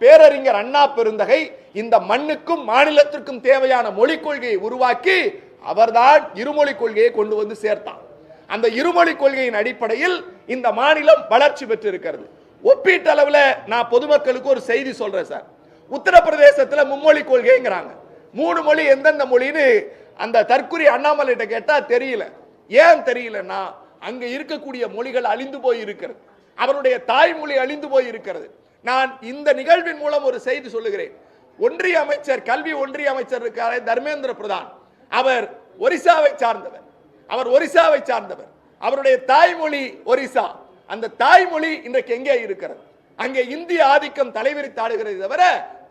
பேரறிஞர் அண்ணா பெருந்தகை இந்த மண்ணுக்கும் மாநிலத்திற்கும் தேவையான மொழிக் கொள்கையை உருவாக்கி அவர்தான் இருமொழி கொள்கையை கொண்டு வந்து சேர்த்தார். அந்த இருமொழி கொள்கையின் அடிப்படையில் இந்த மாநிலம் வளர்ச்சி பெற்றிருக்கிறது. ஒப்பீட்டளவில் நான் பொதுமக்களுக்கு ஒரு செய்தி சொல்றேன் சார். உத்தரப்பிரதேசத்தில் மும்மொழி கொள்கைங்கிறாங்க. 3 மொழி எந்தெந்த மொழின்னு அந்த தற்குறி அண்ணாமலைகிட்ட கேட்டா தெரியல. ஏன் தெரியலன்னா அங்க இருக்கக்கூடிய மொழிகள் அழிந்து போய் இருக்கிறது. அவருடைய தாய்மொழி அழிந்து போய் இருக்கிறது. நான் இந்த நிகழ்வின் மூலம் ஒரு செய்தி சொல்லுகிறேன். ஒன்றிய அமைச்சர், கல்வி ஒன்றிய அமைச்சர் இருக்காரு தர்மேந்திர பிரதான், அவர் ஒரிசாவை சார்ந்தவர். அவருடைய தாய்மொழி ஒரிசா. அந்த தாய்மொழி இன்றைக்கு எங்கே இருக்கிறது? அங்கே இந்திய ஆதிக்கம் தலைவிரித்தாடுகிறது தவிர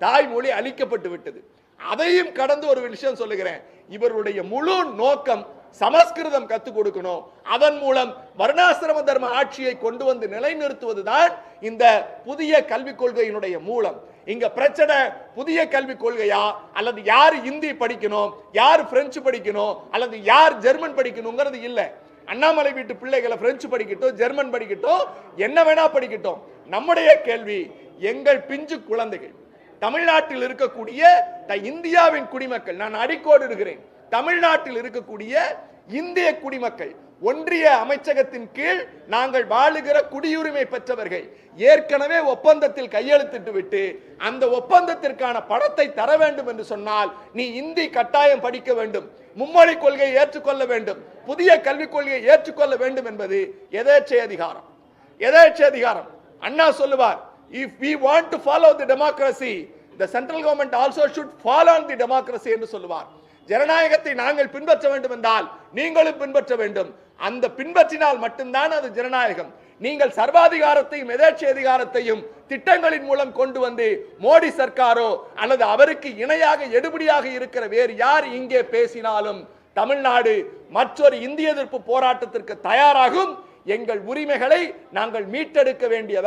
தாய்மொழி அழிக்கப்பட்டு விட்டது. அதையும் கடந்து ஒரு விஷயம் சொல்லுகிறேன். இவருடைய முழு நோக்கம் சமஸ்கிருதம் கத்துக் கொடுக்கணும், அதன் மூலம் வர்ணாசிரம தர்ம ஆட்சியை கொண்டு வந்து நிலைநிறுத்துவதுதான் இந்த புதிய கல்விக் கொள்கையினுடைய மூலம். இங்க பிரச்சனை புதிய கல்விக் கொள்கையா, அல்லது யார் இந்தி படிக்கணும், யார் பிரெஞ்சு படிக்கணும், அல்லது யார் ஜெர்மன் படிக்கணுங்கிறது இல்ல. அண்ணாமலை வீட்டு பிள்ளைகளை பிரெஞ்சு படிக்கட்டும், ஜெர்மன் படிக்கட்டும், என்ன வேணா படிக்கட்டும். நம்முடைய கேள்வி, எங்கள் பிஞ்சு குழந்தைகள் தமிழ்நாட்டில் இருக்கக்கூடிய இந்தியாவின் குடிமக்கள், நான் அடிக்கோடு இருக்கிறேன், தமிழ்நாட்டில் இருக்கக்கூடிய இந்திய குடிமக்கள், ஒன்றிய அமைச்சகத்தின் கீழ் நாங்கள் வாழுகிற குடியுரிமை பெற்றவர்கள் ஏற்கனவே ஒப்பந்தத்தில் கையெழுத்திட்டு விட்டு அந்த ஒப்பந்தத்திற்கான பணத்தை தர வேண்டும் என்று சொன்னால் நீ இந்தி கட்டாயம் படிக்க வேண்டும், மும்மொழி கொள்கையை ஏற்றுக்கொள்ள வேண்டும், புதிய கல்விக் கொள்கையை ஏற்றுக்கொள்ள வேண்டும் என்பது எதேச்சை அதிகாரம். அண்ணா சொல்லுவார், if we want to follow the democracy, the central government also should follow the democracy என்று சொல்லுவார். ஜனநாயகத்தை நாங்கள் பின்பற்ற வேண்டும் என்றால் நீங்களும் பின்பற்ற வேண்டும். அந்த பின்பற்றினால் மட்டும்தான் அது ஜனநாயகம். நீங்கள் சர்வாதிகாரத்தையும் எதேச்சை அதிகாரத்தையும் திட்டங்களின் மூலம் கொண்டு வந்து மோடி சர்க்காரோ அல்லது அவருக்கு இணையாக எடுபடியாக இருக்கிற வேறு யார் இங்கே பேசினாலும் தமிழ்நாடு மற்றொரு இந்திய எதிர்ப்பு போராட்டத்திற்கு தயாராகும். எங்கள் உரிமைகளை நாங்கள் மீட்டெடுக்க வேண்டிய வகை